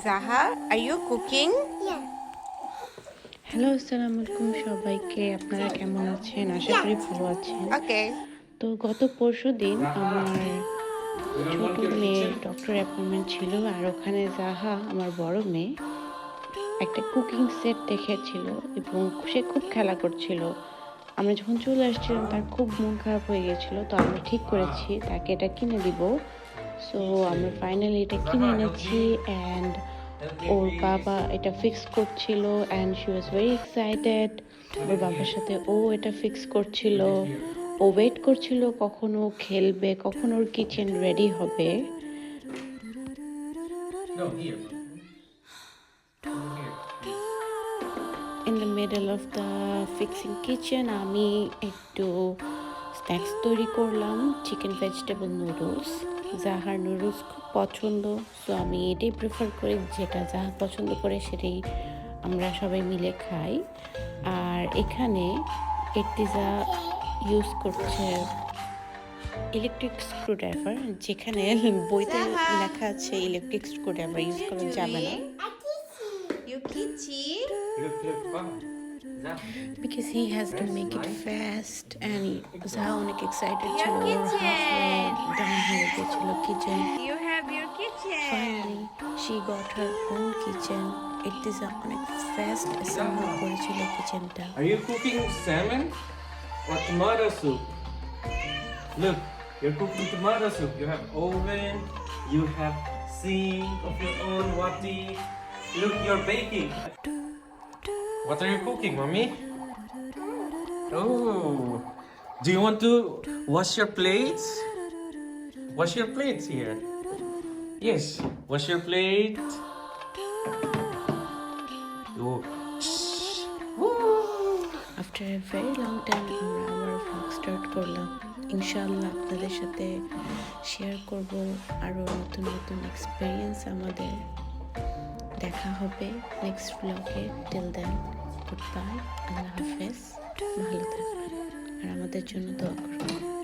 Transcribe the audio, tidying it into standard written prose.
Zaha, are you cooking? Yeah. Hello, আসসালামু আলাইকুম সবাইকে। আপনারা কেমন আছেন? আশা করি ভালো আছেন। Okay. তো গত পরশুদিন আমার ছোট মেয়ের ডক্টর অ্যাপয়েন্টমেন্ট ছিল, আর ওখানে জাহা আমার বড় মেয়ে একটা কুকিং সেট দেখেছিল এবং সে খুব খেলা করছিল। আমরা যখন চলে আসছিলাম তার খুব মন খারাপ হয়ে গেছিল, তো আমরা ঠিক করেছি তাকে এটা কিনে দিব। সো আমরা ফাইনালি এটা কিনে এনেছি অ্যান্ড ওর বাবা এটা ফিক্স করছিল and she was very excited. ওর বাবার সাথে ও এটা ফিক্স করছিল, ও ওয়েট করছিল কখন ও খেলবে, কখন ওর কিচেন রেডি হবে। No, here. Here. In the middle of the fixing kitchen আমি একটু স্ন্যাক্স তৈরি করলাম, চিকেন ভেজিটেবল নুডলস। জাহার নুডলস খুব পছন্দ, সো আমি এটাই প্রেফার করি, যেটা জাহা পছন্দ করে সেটাই আমরা সবাই মিলে খাই। আর এখানে এর্তিজা ইউজ করছে ইলেকট্রিক স্ক্রুড্রাইভার, যেখানে বইতে লেখা আছে ইলেকট্রিক স্ক্রুড্রাইভার ইউজ করা যাবে না। You kitty? Look, come. Zah. Because he has to make it fast and Zaha অনেক excited ছিল, Your kitchen. done হয়ে গেছিল kitchen. You have your kitchen. Finally she got her own kitchen. Ertiza অনেক fast assemble করেছিল কিচেনটা। Are you cooking salmon or tomato soup? Look, you're cooking tomato soup. You have oven, you have sink of your own, Wati. Look, you're baking. What are you cooking, mommy? Oh, do you want to wash your plates? Wash your plates here. Yes, wash your plate. Oh. After a very long time আমরা আবার vlog start করলাম। ইনশাআল্লাহ আপনাদের সাথে share করব আরও নতুন নতুন এক্সপিরিয়েন্স আমাদের। দেখা হবে নেক্সট ব্লগে। টিল দেন গুড বাই, আল্লাহ হাফেজ, ভালো থাকবেন আর আমাদের জন্য দোয়া করবেন।